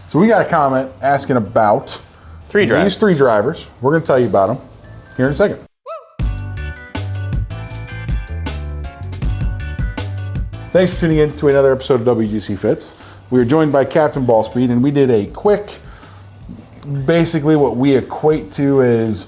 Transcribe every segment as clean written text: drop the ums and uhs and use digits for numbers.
So we got a comment asking about these 3 drivers. We're going to tell you about them here in a second. Thanks for tuning in to another episode of WGC Fits. We are joined by Captain Ballspeed, and we did a quick, basically what we equate to as,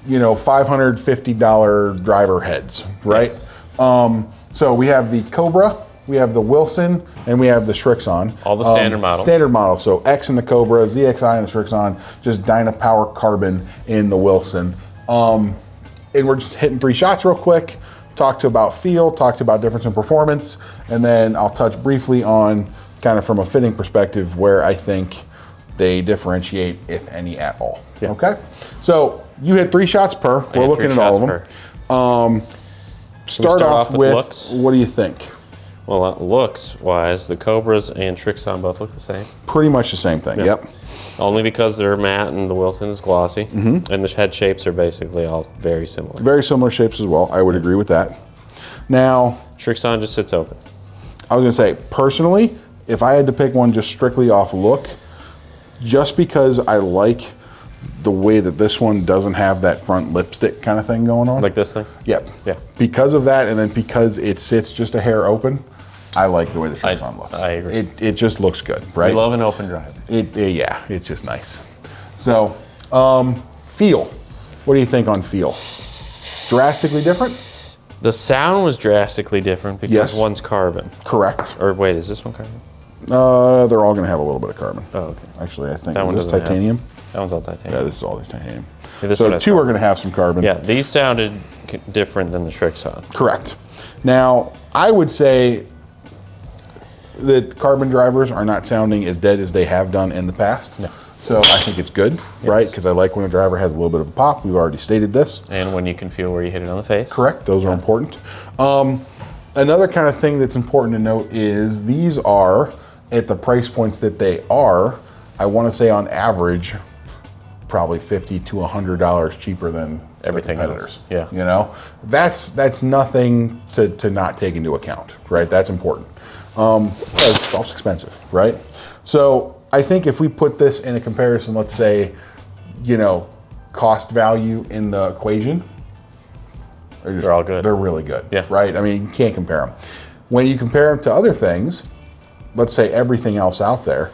$550 driver heads, right? Yes. So we have the Cobra, we have the Wilson, and we have the Srixon. All the standard models. Standard models. So X in the Cobra, ZXi in the Srixon, just Dynapower Carbon in the Wilson. And we're just hitting 3 shots real quick. Talk about feel, talk about difference in performance, and then I'll touch briefly on kind of from a fitting perspective where I think they differentiate, if any at all. Yeah. Okay? So you hit 3 shots per. We're looking at all of them. Start off with looks. What do you think? Well, looks-wise, the Cobras and Srixon both look the same. Pretty much the same thing, yep. Only because they're matte and the Wilson is glossy. Mm-hmm. And the head shapes are basically all very similar. Very similar shapes as well. I would agree with that. Now, Srixon just sits open. I was going to say, personally, if I had to pick one just strictly off look, just because I like the way that this one doesn't have that front lipstick kind of thing going on. Like this thing? Yep. Yeah. Because of that, and then because it sits just a hair open, I like the way the Srixon looks. I agree. It just looks good, right? We love an open drive. Yeah, it's just nice. So, feel. What do you think on feel? Drastically different? The sound was drastically different because one's carbon. Correct. Or wait, is this one carbon? They're all going to have a little bit of carbon. Oh, okay. Actually, I think that one is this titanium. That one's all titanium. Yeah, this is all titanium. Yeah, so 2 are going to have some carbon. Yeah, these sounded different than the Srixon. Correct. Now, I would say that carbon drivers are not sounding as dead as they have done in the past. No. So I think it's good, right? Because I like when a driver has a little bit of a pop. We've already stated this. And when you can feel where you hit it on the face. Correct. Those are important. Another kind of thing that's important to note is these are, at the price points that they are, I want to say on average, probably $50 to $100 cheaper than everything competitors. Else. Yeah. That's nothing to not take into account, right? That's important. Because golf's expensive, right? So I think if we put this in a comparison, let's say, cost value in the equation, they're all good. They're really good, yeah. Right? I mean, you can't compare them. When you compare them to other things, let's say everything else out there,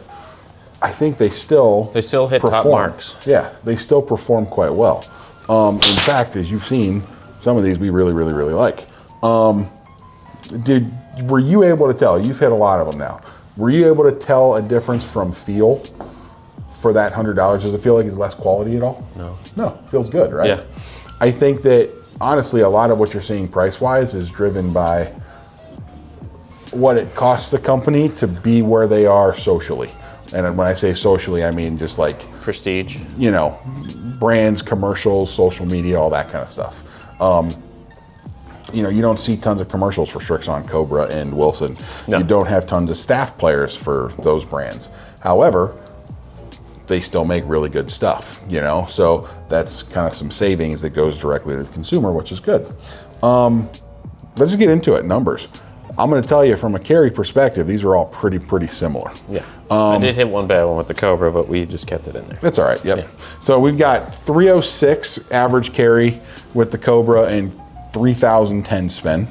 I think they still hit perform. Top marks. Yeah, they still perform quite well. In fact, as you've seen, some of these we really, really, really like. Were you able to tell? You've hit a lot of them now. Were you able to tell a difference from feel for that $100? Does it feel like it's less quality at all? No. No, it feels good, right? Yeah. I think that honestly, a lot of what you're seeing price-wise is driven by what it costs the company to be where they are socially. And when I say socially, I mean just like prestige, brands, commercials, social media, all that kind of stuff. You don't see tons of commercials for Srixon, Cobra, and Wilson. No. You don't have tons of staff players for those brands. However, they still make really good stuff, So that's kind of some savings that goes directly to the consumer, which is good. Let's just get into it. Numbers. I'm going to tell you from a carry perspective, these are all pretty similar. Yeah. I did hit one bad one with the Cobra, but we just kept it in there. That's all right. Yep. Yeah. So we've got 306 average carry with the Cobra and 3,010 spin.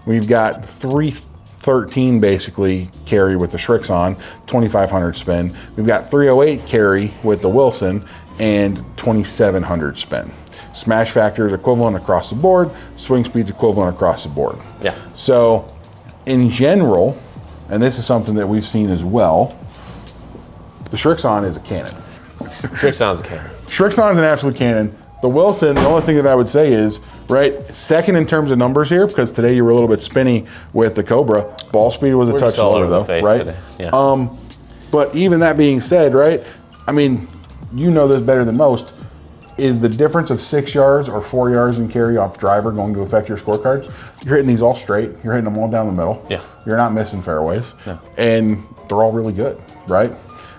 We've got 313 basically carry with the Srixon, 2,500 spin. We've got 308 carry with the Wilson and 2,700 spin. Smash factor is equivalent across the board. Swing speed's equivalent across the board. Yeah. So in general, and this is something that we've seen as well, the Srixon is a cannon. Srixon's a cannon. Srixon's an absolute cannon. The Wilson, the only thing that I would say is, second in terms of numbers here, because today you were a little bit spinny with the Cobra. Ball speed was a touch lower though, right? Yeah. But even that being said, right, I mean, you know this better than most, is the difference of 6 yards or 4 yards in carry off driver going to affect your scorecard? You're hitting these all straight. You're hitting them all down the middle. Yeah. You're not missing fairways. No. And they're all really good, right?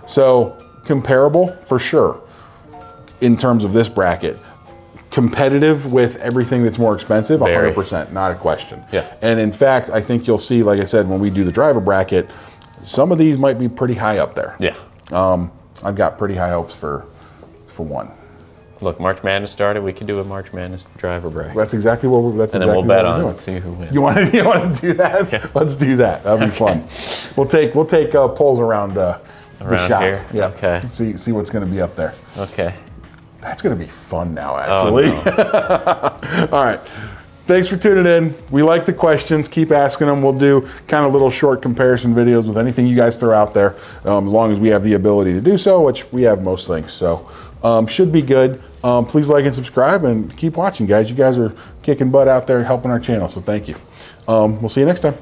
So comparable for sure in terms of this bracket. Competitive with everything that's more expensive, 100%, not a question. Yeah. And in fact, I think you'll see, like I said, when we do the driver bracket, some of these might be pretty high up there. Yeah. I've got pretty high hopes for one. Look, March Madness started. We could do a March Madness driver break. That's exactly what we're. That's And then exactly we'll bet what we're on it doing. and see who wins. You want to do that? Yeah. Let's do that. That'll be fun. We'll take polls around the shop. here? Yeah. Okay. See what's going to be up there. Okay. That's going to be fun now, Oh, actually. no. All right. Thanks for tuning in. We like the questions. Keep asking them. We'll do kind of little short comparison videos with anything you guys throw out there, as long as we have the ability to do so, which we have most things. So should be good. Please like and subscribe and keep watching, guys. You guys are kicking butt out there helping our channel, so thank you. We'll see you next time.